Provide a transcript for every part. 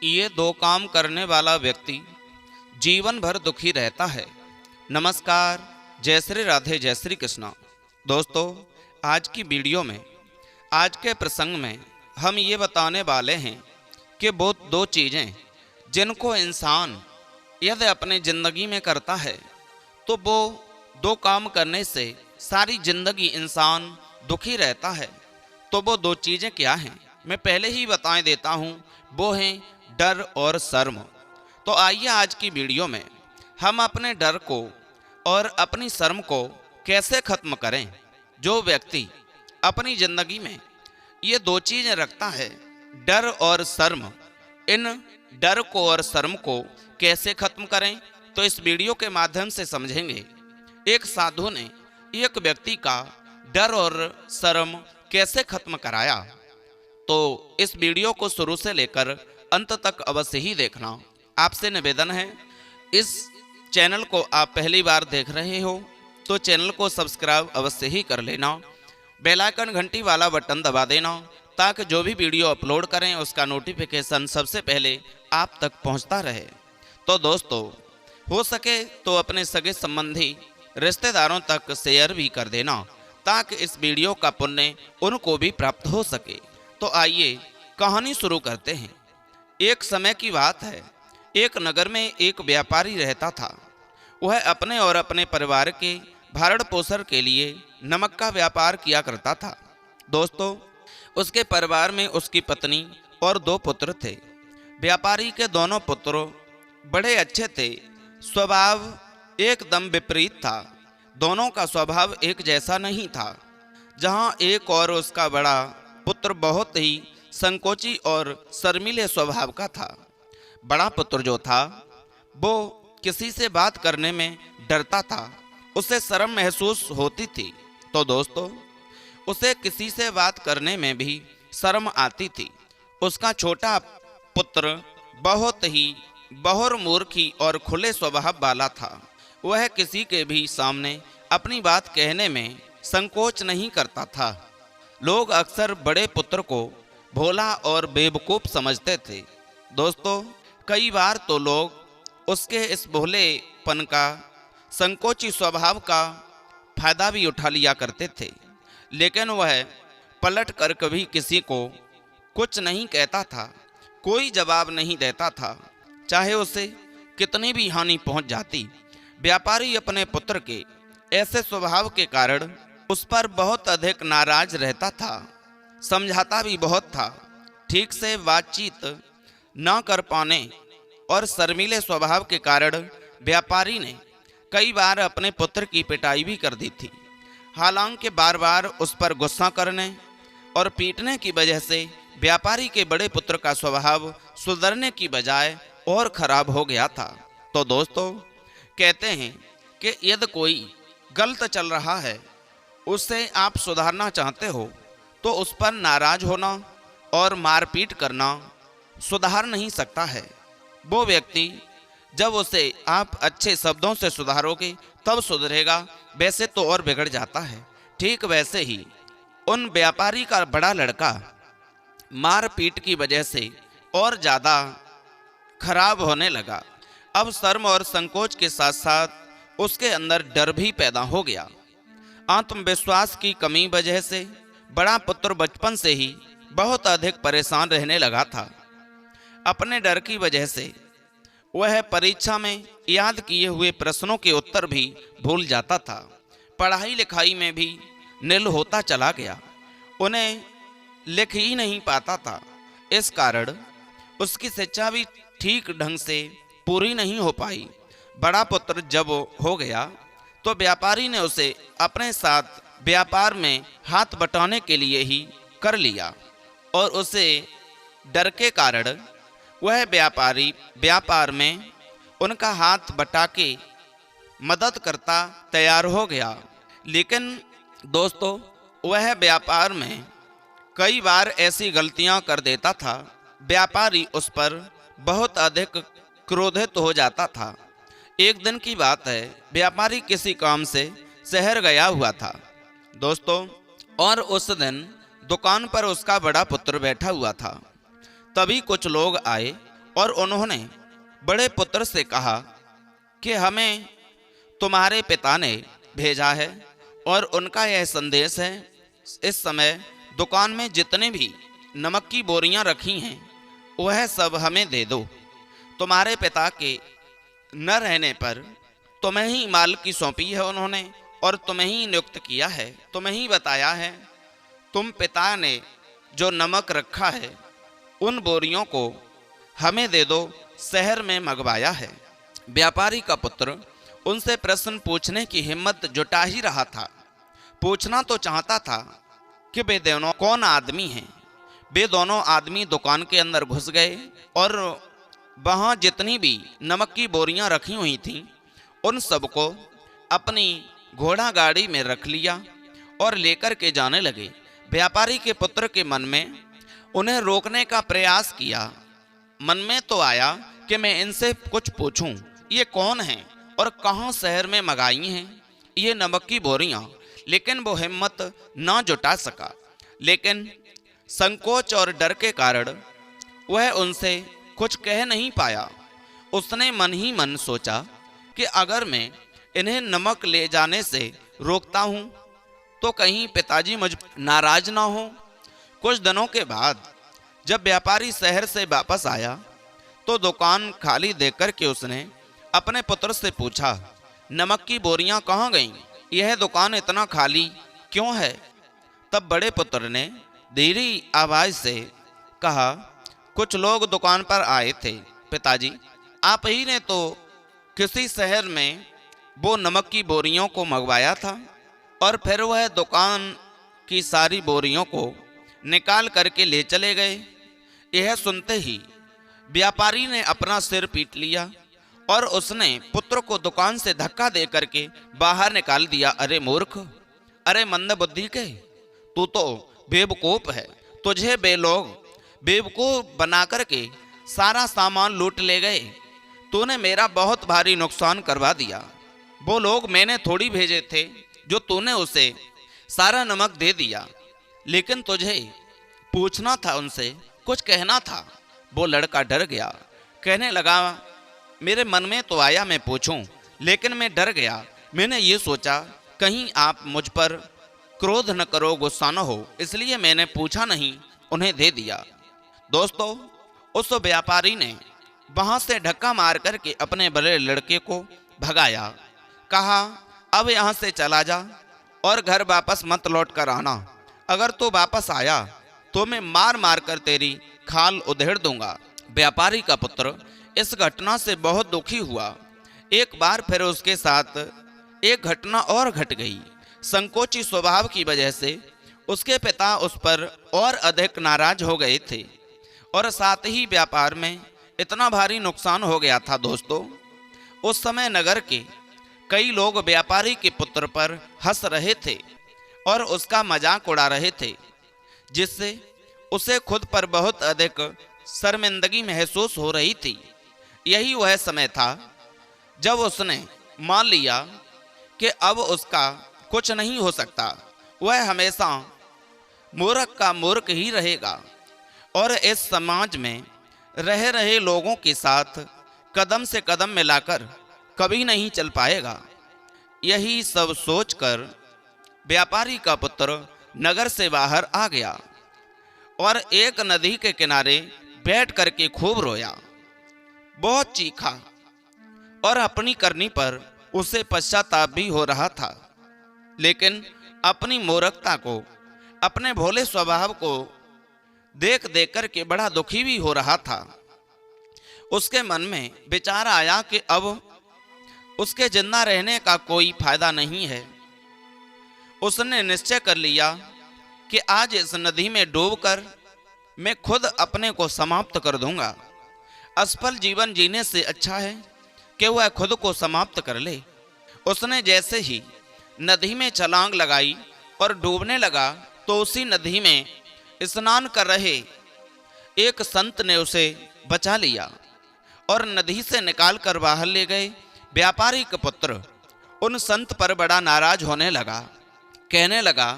ये दो काम करने वाला व्यक्ति जीवन भर दुखी रहता है। नमस्कार, जय श्री राधे, जय श्री कृष्णा। दोस्तों, आज की वीडियो में, आज के प्रसंग में हम ये बताने वाले हैं कि वो दो चीज़ें जिनको इंसान यदि अपनी ज़िंदगी में करता है तो वो दो काम करने से सारी ज़िंदगी इंसान दुखी रहता है। तो वो दो चीज़ें क्या हैं, मैं पहले ही बता देता हूँ। वो हैं डर और शर्म। तो आइए आज की वीडियो में हम अपने डर को और अपनी शर्म को कैसे ख़त्म करें। जो व्यक्ति अपनी ज़िंदगी में ये दो चीज़ें रखता है, डर और शर्म, इन डर को और शर्म को कैसे ख़त्म करें तो इस वीडियो के माध्यम से समझेंगे। एक साधु ने एक व्यक्ति का डर और शर्म कैसे ख़त्म कराया। तो इस वीडियो को शुरू से लेकर अंत तक अवश्य ही देखना। आपसे निवेदन है, इस चैनल को आप पहली बार देख रहे हो तो चैनल को सब्सक्राइब अवश्य ही कर लेना, बेल आइकन घंटी वाला बटन दबा देना ताकि जो भी वीडियो अपलोड करें उसका नोटिफिकेशन सबसे पहले आप तक पहुंचता रहे। तो दोस्तों, हो सके तो अपने सगे संबंधी रिश्तेदारों तक शेयर भी कर देना ताकि इस वीडियो का पुण्य उनको भी प्राप्त हो सके। तो आइए कहानी शुरू करते हैं। एक समय की बात है, एक नगर में एक व्यापारी रहता था। वह अपने और अपने परिवार के भरण पोषण के लिए नमक का व्यापार किया करता था। दोस्तों, उसके परिवार में उसकी पत्नी और दो पुत्र थे। व्यापारी के दोनों पुत्र बड़े अच्छे थे, स्वभाव एकदम विपरीत था। दोनों का स्वभाव एक जैसा नहीं था। जहां एक और उसका बड़ा पुत्र बहुत ही संकोची और शर्मीले स्वभाव का था। बड़ा पुत्र जो था वो किसी से बात करने में डरता था, उसे शर्म महसूस होती थी। तो दोस्तों, उसे किसी से बात करने में भी शर्म आती थी। उसका छोटा पुत्र बहुत ही बहुमूर्खी और खुले स्वभाव वाला था। वह किसी के भी सामने अपनी बात कहने में संकोच नहीं करता था। लोग अक्सर बड़े पुत्र को भोला और बेवकूफ़ समझते थे। दोस्तों, कई बार तो लोग उसके इस भोलेपन का, संकोची स्वभाव का फायदा भी उठा लिया करते थे, लेकिन वह पलट कर कभी किसी को कुछ नहीं कहता था, कोई जवाब नहीं देता था, चाहे उसे कितनी भी हानि पहुंच जाती। व्यापारी अपने पुत्र के ऐसे स्वभाव के कारण उस पर बहुत अधिक नाराज रहता था, समझाता भी बहुत था। ठीक से बातचीत न कर पाने और शर्मीले स्वभाव के कारण व्यापारी ने कई बार अपने पुत्र की पिटाई भी कर दी थी। हालांकि बार बार उस पर गुस्सा करने और पीटने की वजह से व्यापारी के बड़े पुत्र का स्वभाव सुधरने की बजाय और खराब हो गया था। तो दोस्तों, कहते हैं कि यदि कोई गलत चल रहा है, उससे आप सुधारना चाहते हो तो उस पर नाराज होना और मारपीट करना सुधार नहीं सकता है। वो व्यक्ति जब उसे आप अच्छे शब्दों से सुधारोगे तब सुधरेगा, वैसे तो और बिगड़ जाता है। ठीक वैसे ही उन व्यापारी का बड़ा लड़का मारपीट की वजह से और ज़्यादा खराब होने लगा। अब शर्म और संकोच के साथ साथ उसके अंदर डर भी पैदा हो गया। आत्मविश्वास की कमी वजह से बड़ा पुत्र बचपन से ही बहुत अधिक परेशान रहने लगा था। अपने डर की वजह से वह परीक्षा में याद किए हुए प्रश्नों के उत्तर भी भूल जाता था। पढ़ाई लिखाई में भी निल होता चला गया, उन्हें लिख ही नहीं पाता था। इस कारण उसकी शिक्षा भी ठीक ढंग से पूरी नहीं हो पाई। बड़ा पुत्र जब हो गया तो व्यापारी ने उसे अपने साथ व्यापार में हाथ बटाने के लिए ही कर लिया और उसे डर के कारण वह व्यापारी व्यापार में उनका हाथ बटा के मदद करता तैयार हो गया। लेकिन दोस्तों, वह व्यापार में कई बार ऐसी गलतियां कर देता था, व्यापारी उस पर बहुत अधिक क्रोधित हो जाता था। एक दिन की बात है, व्यापारी किसी काम से शहर गया हुआ था दोस्तों, और उस दिन दुकान पर उसका बड़ा पुत्र बैठा हुआ था। तभी कुछ लोग आए और उन्होंने बड़े पुत्र से कहा कि हमें तुम्हारे पिता ने भेजा है और उनका यह संदेश है, इस समय दुकान में जितने भी नमक की बोरियां रखी हैं वह सब हमें दे दो। तुम्हारे पिता के न रहने पर तुम्हें ही माल की सौंपी है उन्होंने, और तुम्हें ही नियुक्त किया है, तुम्हें ही बताया है। तुम पिता ने जो नमक रखा है उन बोरियों को हमें दे दो, शहर में मंगवाया है। व्यापारी का पुत्र उनसे प्रश्न पूछने की हिम्मत जुटा ही रहा था। पूछना तो चाहता था कि वे दोनों कौन आदमी हैं। वे दोनों आदमी दुकान के अंदर घुस गए और वहाँ जितनी भी नमक की बोरियां रखी हुई थीं उन सबको अपनी घोड़ा गाड़ी में रख लिया और लेकर के जाने लगे। व्यापारी के पुत्र के मन में उन्हें रोकने का प्रयास किया। मन में तो आया कि मैं इनसे कुछ पूछूं, ये कौन हैं और कहाँ शहर में मंगाई हैं ये नमक की बोरियां, लेकिन वो हिम्मत ना जुटा सका। लेकिन संकोच और डर के कारण वह उनसे कुछ कह नहीं पाया। उसने मन ही मन सोचा कि अगर मैं इन्हें नमक ले जाने से रोकता हूँ तो कहीं पिताजी मुझ नाराज ना हो। कुछ दिनों के बाद जब व्यापारी शहर से वापस आया तो दुकान खाली देखकर के उसने अपने पुत्र से पूछा, नमक की बोरियां कहाँ गईं? यह दुकान इतना खाली क्यों है? तब बड़े पुत्र ने धीरी आवाज से कहा, कुछ लोग दुकान पर आए थे पिताजी, आप ही ने तो किसी शहर में वो नमक की बोरियों को मंगवाया था और फिर वह दुकान की सारी बोरियों को निकाल करके ले चले गए। यह सुनते ही व्यापारी ने अपना सिर पीट लिया और उसने पुत्र को दुकान से धक्का दे करके बाहर निकाल दिया। अरे मूर्ख, अरे मंद बुद्धि के, तू तो बेवकूफ है। तुझे वे लोग बेवकूफ बना करके सारा सामान लूट ले गए। तूने मेरा बहुत भारी नुकसान करवा दिया। वो लोग मैंने थोड़ी भेजे थे जो तूने उसे सारा नमक दे दिया, लेकिन तुझे पूछना था, उनसे कुछ कहना था। वो लड़का डर गया, कहने लगा, मेरे मन में तो आया मैं पूछूं, लेकिन मैं डर गया। मैंने ये सोचा कहीं आप मुझ पर क्रोध न करो, गुस्सा न हो, इसलिए मैंने पूछा नहीं, उन्हें दे दिया। दोस्तों, उस व्यापारी ने वहां से धक्का मार करके अपने बड़े लड़के को भगाया। कहा, अब यहाँ से चला जा और घर वापस मत लौट कर आना। अगर तू वापस आया तो मैं मार मार कर तेरी खाल उधेड़ दूंगा। व्यापारी का पुत्र इस घटना से बहुत दुखी हुआ। एक बार फिर उसके साथ एक घटना और घट गई। संकोची स्वभाव की वजह से उसके पिता उस पर और अधिक नाराज हो गए थे और साथ ही व्यापार में इतना भारी नुकसान हो गया था। दोस्तों, उस समय नगर के कई लोग व्यापारी के पुत्र पर हंस रहे थे और उसका मजाक उड़ा रहे थे, जिससे उसे खुद पर बहुत अधिक शर्मिंदगी महसूस हो रही थी। यही वह समय था जब उसने मान लिया कि अब उसका कुछ नहीं हो सकता। वह हमेशा मूर्ख का मूर्ख ही रहेगा और इस समाज में रह रहे लोगों के साथ कदम से कदम मिलाकर कभी नहीं चल पाएगा। यही सब सोचकर व्यापारी का पुत्र नगर से बाहर आ गया और एक नदी के किनारे बैठ करके खूब रोया, बहुत चीखा और अपनी करनी पर उसे पश्चाताप भी हो रहा था। लेकिन अपनी मूर्खता को, अपने भोले स्वभाव को देख देख करके बड़ा दुखी भी हो रहा था। उसके मन में विचार आया कि अब उसके जिंदा रहने का कोई फायदा नहीं है। उसने निश्चय कर लिया कि आज इस नदी में डूबकर मैं खुद अपने को समाप्त कर दूंगा। असफल जीवन जीने से अच्छा है कि वह खुद को समाप्त कर ले। उसने जैसे ही नदी में छलांग लगाई और डूबने लगा तो उसी नदी में स्नान कर रहे एक संत ने उसे बचा लिया और नदी से निकाल कर बाहर ले गए। व्यापारी का पुत्र उन संत पर बड़ा नाराज होने लगा, कहने लगा,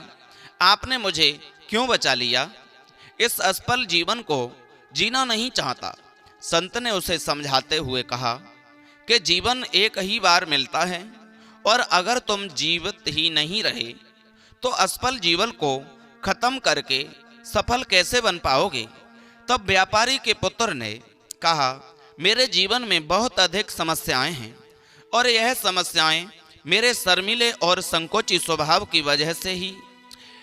आपने मुझे क्यों बचा लिया? इस असफल जीवन को जीना नहीं चाहता, संत ने उसे समझाते हुए कहा कि जीवन एक ही बार मिलता है और अगर तुम जीवित ही नहीं रहे तो असफल जीवन को खत्म करके सफल कैसे बन पाओगे। तब व्यापारी के पुत्र ने कहा, मेरे जीवन में बहुत अधिक समस्याएं हैं और यह समस्याएं मेरे शर्मीले और संकोची स्वभाव की वजह से ही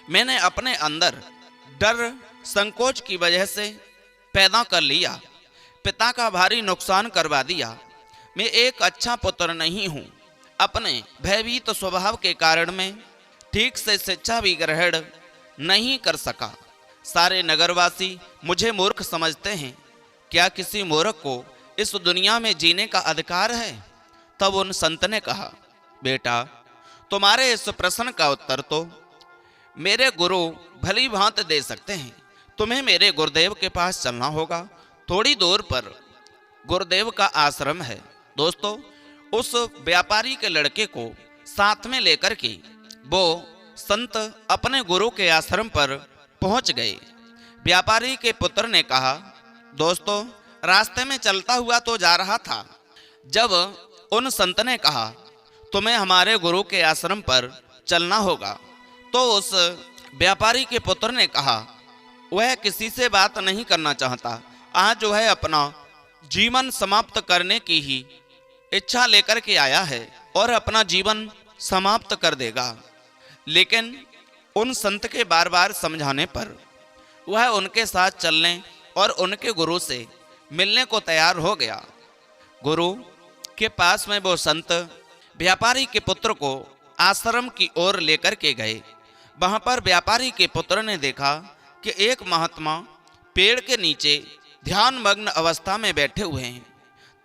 मैंने अपने अंदर डर संकोच की वजह से पैदा कर लिया। पिता का भारी नुकसान करवा दिया। मैं एक अच्छा पुत्र नहीं हूँ। अपने भयभीत स्वभाव के कारण मैं ठीक से शिक्षा भी ग्रहण नहीं कर सका। सारे नगरवासी मुझे मूर्ख समझते हैं। क्या किसी मूर्ख को इस दुनिया में जीने का अधिकार है। तब उन संत ने कहा, बेटा, तुम्हारे इस प्रश्न का उत्तर तो मेरे गुरु भली भांति दे सकते हैं। तुम्हें मेरे गुरुदेव के पास चलना होगा। थोड़ी दूर पर गुरुदेव का आश्रम है। दोस्तों, उस व्यापारी के लड़के को साथ में लेकर के वो संत अपने गुरु के आश्रम पर पहुंच गए। व्यापारी के पुत्र ने कहा, दोस्तों, रास्ते में चलता हुआ तो जा रहा था, जब उन संत ने कहा तुम्हें हमारे गुरु के आश्रम पर चलना होगा, तो उस व्यापारी के पुत्र ने कहा वह किसी से बात नहीं करना चाहता। आज जो है अपना जीवन समाप्त करने की ही इच्छा लेकर के आया है और अपना जीवन समाप्त कर देगा। लेकिन उन संत के बार बार समझाने पर वह उनके साथ चलने और उनके गुरु से मिलने को तैयार हो गया। गुरु के पास में वो संत व्यापारी के पुत्र को आश्रम की ओर लेकर के गए। वहां पर व्यापारी के पुत्र ने देखा कि एक महात्मा पेड़ के नीचे ध्यान मग्न अवस्था में बैठे हुए हैं।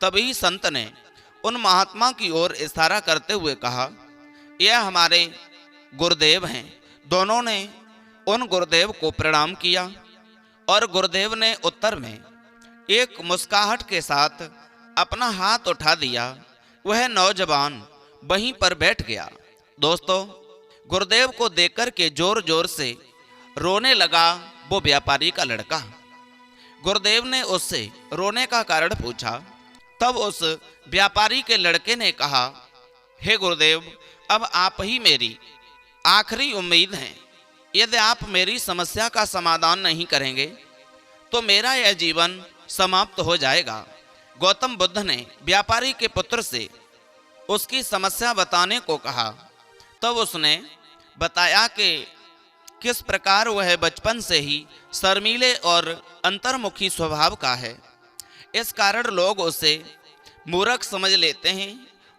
तभी संत ने उन महात्मा की ओर इशारा करते हुए कहा, यह हमारे गुरुदेव हैं। दोनों ने उन गुरुदेव को प्रणाम किया और गुरुदेव ने उत्तर में एक मुस्कुराहट के साथ अपना हाथ उठा दिया। वह नौजवान वहीं पर बैठ गया। दोस्तों, गुरुदेव को देखकर के जोर जोर से रोने लगा वो व्यापारी का लड़का। गुरुदेव ने उससे रोने का कारण पूछा। तब उस व्यापारी के लड़के ने कहा, हे गुरुदेव, अब आप ही मेरी आखिरी उम्मीद हैं। यदि आप मेरी समस्या का समाधान नहीं करेंगे तो मेरा यह जीवन समाप्त हो जाएगा। गौतम बुद्ध ने व्यापारी के पुत्र से उसकी समस्या बताने को कहा। तब उसने बताया कि किस प्रकार वह बचपन से ही शर्मीले और अंतर्मुखी स्वभाव का है। इस कारण लोग उसे मूर्ख समझ लेते हैं,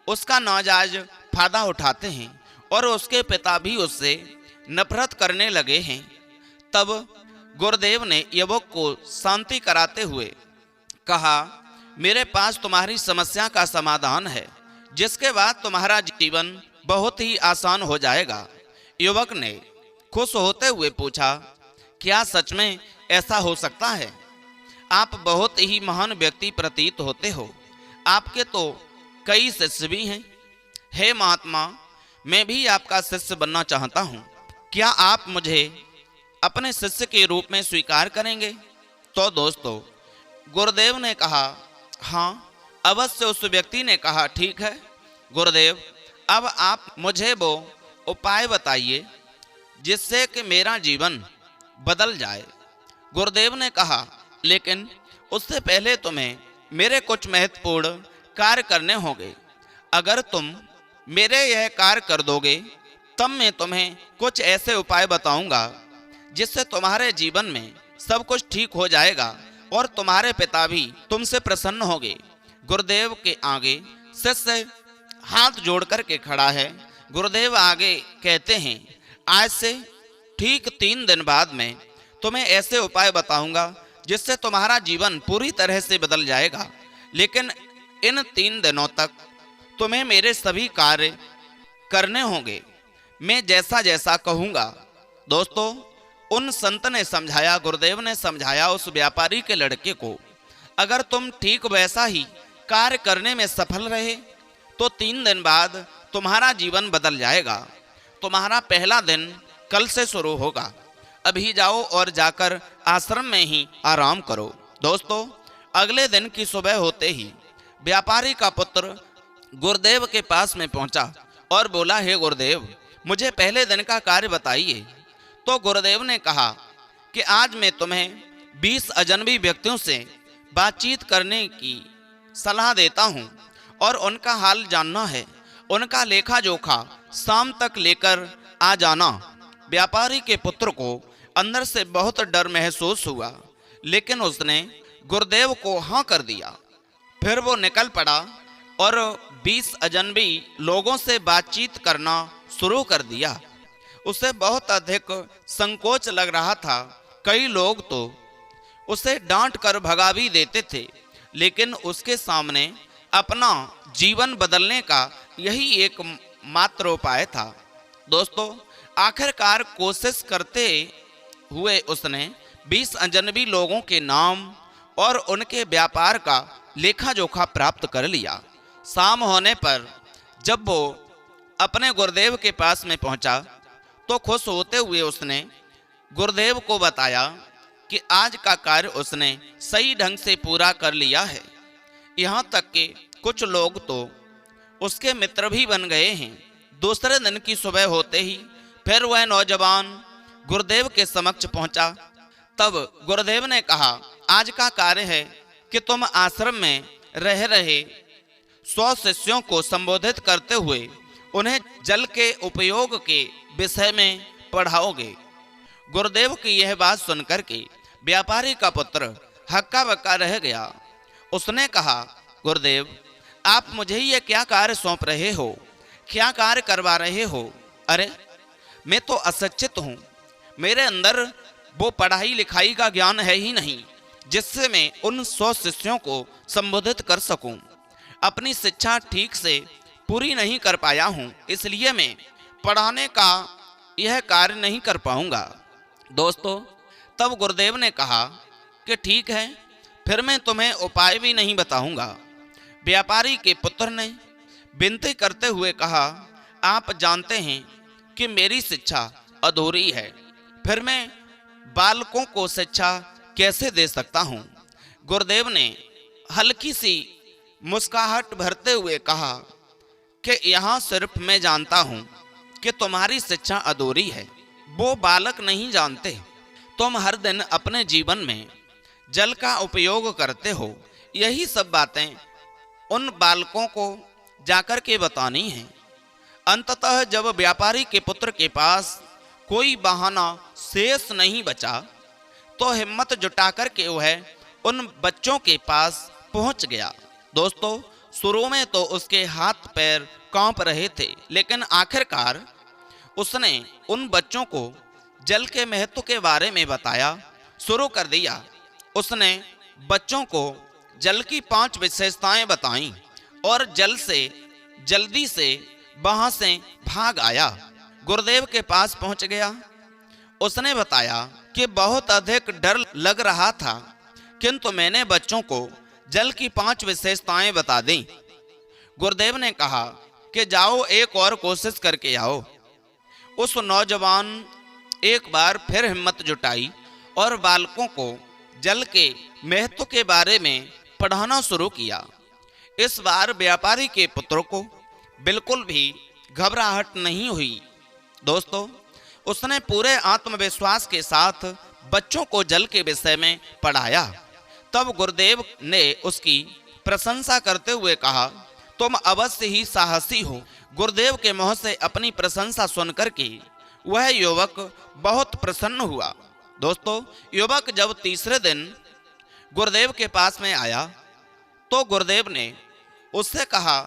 उसका नाजायज फायदा उठाते हैं और उसके पिता भी उससे नफरत करने लगे हैं। तब गुरुदेव ने युवक को शांति कराते हुए कहा, मेरे पास तुम्हारी समस्या का समाधान है, जिसके बाद तुम्हारा जीवन बहुत ही आसान हो जाएगा। युवक ने खुश होते हुए पूछा, क्या सच में ऐसा हो सकता है? आप बहुत ही महान व्यक्ति प्रतीत होते हो। आपके तो कई शिष्य भी हैं। हे महात्मा, मैं भी आपका शिष्य बनना चाहता हूँ। क्या आप मुझे अपने शिष्य के रूप में स्वीकार करेंगे? तो दोस्तों, गुरुदेव ने कहा, हाँ अवश्य। उस व्यक्ति ने कहा, ठीक है गुरुदेव, अब आप मुझे वो उपाय बताइए जिससे कि मेरा जीवन बदल जाए। गुरुदेव ने कहा, लेकिन उससे पहले तुम्हें मेरे कुछ महत्वपूर्ण कार्य करने होंगे। अगर तुम मेरे यह कार्य कर दोगे तब मैं तुम्हें कुछ ऐसे उपाय बताऊंगा जिससे तुम्हारे जीवन में सब कुछ ठीक हो जाएगा और तुम्हारे पिता भी तुमसे प्रसन्न होंगे। गुरुदेव के आगे शिष्य हाथ जोड़ कर के खड़ा है। गुरुदेव आगे कहते हैं, आज से ठीक 3 दिन बाद में तुम्हें ऐसे उपाय बताऊंगा जिससे तुम्हारा जीवन पूरी तरह से बदल जाएगा। लेकिन इन 3 दिनों तक तुम्हें मेरे सभी कार्य करने होंगे, मैं जैसा जैसा कहूँगा। दोस्तों, उन संत ने समझाया, गुरुदेव ने समझाया उस व्यापारी के लड़के को, अगर तुम ठीक वैसा ही कार्य करने में सफल रहे तो 3 दिन बाद तुम्हारा जीवन बदल जाएगा। तुम्हारा पहला दिन कल से शुरू होगा। अभी जाओ और जाकर आश्रम में ही आराम करो। दोस्तों, अगले दिन की सुबह होते ही व्यापारी का पुत्र गुरुदेव के पास में पहुंचा और बोला, हे गुरुदेव, मुझे पहले दिन का कार्य बताइए। तो गुरुदेव ने कहा कि आज मैं तुम्हें 20 अजनबी व्यक्तियों से बातचीत करने की सलाह देता हूं और उनका हाल जानना है। उनका लेखा जोखा शाम तक लेकर आ जाना। व्यापारी के पुत्र को अंदर से बहुत डर महसूस हुआ, लेकिन उसने गुरुदेव को हाँ कर दिया। फिर वो निकल पड़ा और 20 अजनबी लोगों से बातचीत करना शुरू कर दिया। उसे बहुत अधिक संकोच लग रहा था। कई लोग तो उसे डांट कर भगा भी देते थे, लेकिन उसके सामने अपना जीवन बदलने का यही एक मात्र उपाय था। दोस्तों, आखिरकार कोशिश करते हुए उसने 20 अजनबी लोगों के नाम और उनके व्यापार का लेखा जोखा प्राप्त कर लिया। शाम होने पर जब वो अपने गुरुदेव के पास में पहुंचा तो खुश होते हुए उसने गुरुदेव को बताया कि आज का कार्य उसने सही ढंग से पूरा कर लिया है। यहाँ तक कि कुछ लोग तो उसके मित्र भी बन गए हैं। दूसरे दिन की सुबह होते ही फिर वह नौजवान गुरुदेव के समक्ष पहुंचा। तब गुरुदेव ने कहा, आज का कार्य है कि तुम आश्रम में रह रहे 100 शिष्यों को संबोधित करते हुए उन्हें जल के उपयोग के विषय में पढ़ाओगे। गुरुदेव की यह बात सुनकर के व्यापारी का पुत्र हक्का बक्का रह गया। उसने कहा, गुरुदेव, आप मुझे ये क्या कार्य सौंप रहे हो? क्या कार्य करवा रहे हो? अरे, मैं तो अशिक्षित हूँ। मेरे अंदर वो पढ़ाई लिखाई का ज्ञान है ही नहीं जिससे मैं उन 100 शिष्यों को संबोधित कर सकूं। अपनी शिक्षा ठीक से पूरी नहीं कर पाया हूं, इसलिए मैं पढ़ाने का यह कार्य नहीं कर पाऊंगा। दोस्तों, तब गुरुदेव ने कहा कि ठीक है, फिर मैं तुम्हें उपाय भी नहीं बताऊंगा। व्यापारी के पुत्र ने विनती करते हुए कहा, आप जानते हैं कि मेरी शिक्षा अधूरी है, फिर मैं बालकों को शिक्षा कैसे दे सकता हूँ? गुरुदेव ने हल्की सी मुस्कुराहट भरते हुए कहा कि यहाँ सिर्फ मैं जानता हूँ कि तुम्हारी शिक्षा अधूरी है, वो बालक नहीं जानते। तुम हर दिन अपने जीवन में जल का उपयोग करते हो, यही सब बातें उन बालकों को जाकर के बतानी है। अंततः जब व्यापारी के पुत्र के पास कोई बहाना शेष नहीं बचा तो हिम्मत जुटाकर के वह उन बच्चों के पास पहुंच गया। दोस्तों, शुरू में तो उसके हाथ पैर कांप रहे थे, लेकिन आखिरकार उसने उन बच्चों को जल के महत्व के बारे में बताया शुरू कर दिया। उसने बच्चों को जल की 5 विशेषताएं बताईं और जल से जल्दी से वहां से भाग आया। गुरुदेव के पास पहुंच गया। उसने बताया कि बहुत अधिक डर लग रहा था, किंतु मैंने बच्चों को जल की 5 विशेषताएं बता दी। गुरुदेव ने कहा कि जाओ, एक और कोशिश करके आओ। उस नौजवान एक बार फिर हिम्मत जुटाई और बालकों को जल के महत्व के बारे में पढ़ाना शुरू किया। इस बार व्यापारी के पुत्र को बिल्कुल भी घबराहट नहीं हुई। दोस्तों, उसने पूरे आत्मविश्वास के साथ बच्चों को जल के विषय में पढ़ाया। तब गुरुदेव ने उसकी प्रशंसा करते हुए कहा, तुम अवश्य ही साहसी हो। गुरुदेव के मुंह से अपनी प्रशंसा सुनकर के वह युवक बहुत प्रसन्न हुआ। दोस्तों, युवक जब तीसरे दिन गुरुदेव के पास में आया तो गुरुदेव ने उससे कहा,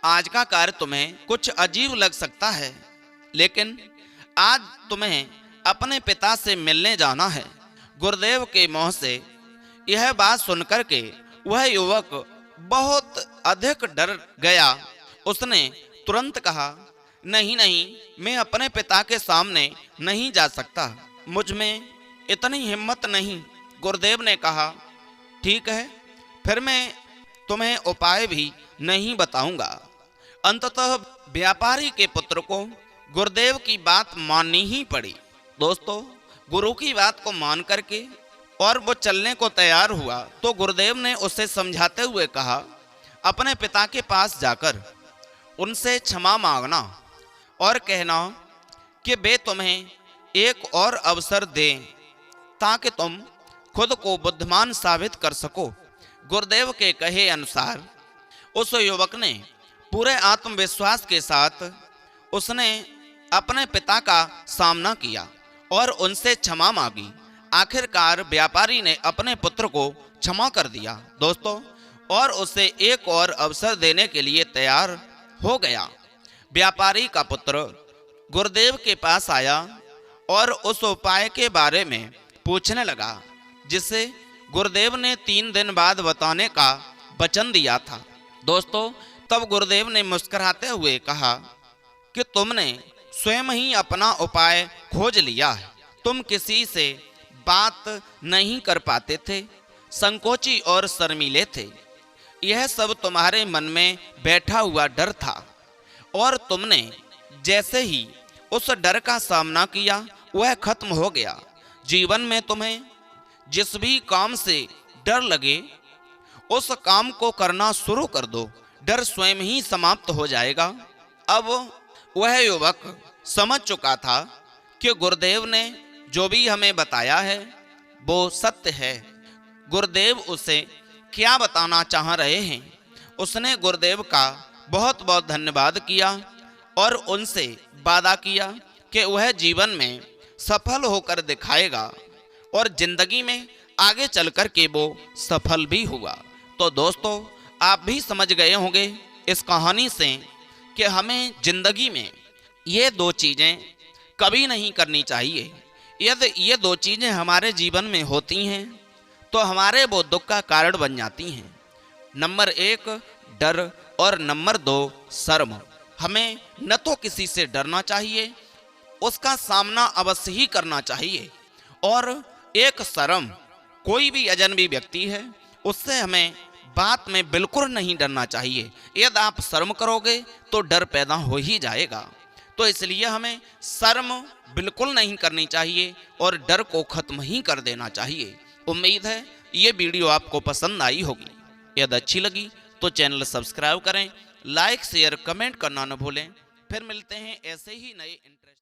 आज का कार्य तुम्हें कुछ अजीब लग सकता है, लेकिन आज तुम्हें अपने पिता से मिलने जाना है। गुरुदेव के मुंह से यह बात सुनकर के वह युवक बहुत अधिक डर गया। उसने तुरंत कहा, नहीं नहीं, मैं अपने पिता के सामने नहीं जा सकता, मुझ में इतनी हिम्मत नहीं। गुरुदेव ने कहा, ठीक है, फिर मैं तुम्हें उपाय भी नहीं बताऊंगा। अंततः व्यापारी के पुत्र को गुरुदेव की बात माननी ही पड़ी। दोस्तों, गुरु की बात को मान करके और वो चलने को तैयार हुआ तो गुरुदेव ने उसे समझाते हुए कहा, अपने पिता के पास जाकर उनसे क्षमा मांगना और कहना कि वे तुम्हें एक और अवसर दें ताकि तुम खुद को बुद्धिमान साबित कर सको। गुरुदेव के कहे अनुसार उस युवक ने पूरे आत्मविश्वास के साथ उसने अपने पिता का सामना किया और उनसे क्षमा मांगी। आखिरकार व्यापारी ने अपने पुत्र को क्षमा कर दिया दोस्तों, और उसे एक और अवसर देने के लिए तैयार हो गया। व्यापारी का पुत्र गुरुदेव के पास आया और उस उपाय के बारे में पूछने लगा जिसे गुरुदेव ने 3 दिन बाद बताने का वचन दिया था। दोस्तों, तब गुरुदेव ने मुस्कुराते हुए कहा कि तुमने स्वयं ही अपना उपाय खोज लिया है। तुम किसी से बात नहीं कर पाते थे, संकोची और शर्मीले थे। यह सब तुम्हारे मन में बैठा हुआ डर था और तुमने जैसे ही उस डर का सामना किया वह खत्म हो गया। जीवन में तुम्हें जिस भी काम से डर लगे उस काम को करना शुरू कर दो, डर स्वयं ही समाप्त हो जाएगा। अब वह युवक समझ चुका था कि गुरुदेव ने जो भी हमें बताया है वो सत्य है। गुरुदेव उसे क्या बताना चाह रहे हैं। उसने गुरुदेव का बहुत बहुत धन्यवाद किया और उनसे वादा किया कि वह जीवन में सफल होकर दिखाएगा और जिंदगी में आगे चलकर के वो सफल भी हुआ। तो दोस्तों, आप भी समझ गए होंगे इस कहानी से कि हमें जिंदगी में ये 2 चीज़ें कभी नहीं करनी चाहिए। यदि ये 2 चीज़ें हमारे जीवन में होती हैं तो हमारे वो दुख का कारण बन जाती हैं। नंबर 1 डर और नंबर 2 शर्म। हमें न तो किसी से डरना चाहिए, उसका सामना अवश्य ही करना चाहिए, और एक शर्म, कोई भी अजनबी व्यक्ति है उससे हमें बात में बिल्कुल नहीं डरना चाहिए। यदि आप शर्म करोगे तो डर पैदा हो ही जाएगा। तो इसलिए हमें शर्म बिल्कुल नहीं करनी चाहिए और डर को खत्म ही कर देना चाहिए। उम्मीद है ये वीडियो आपको पसंद आई होगी। यदि अच्छी लगी तो चैनल सब्सक्राइब करें, लाइक शेयर कमेंट करना न भूलें। फिर मिलते हैं ऐसे ही नए इंटरेस्ट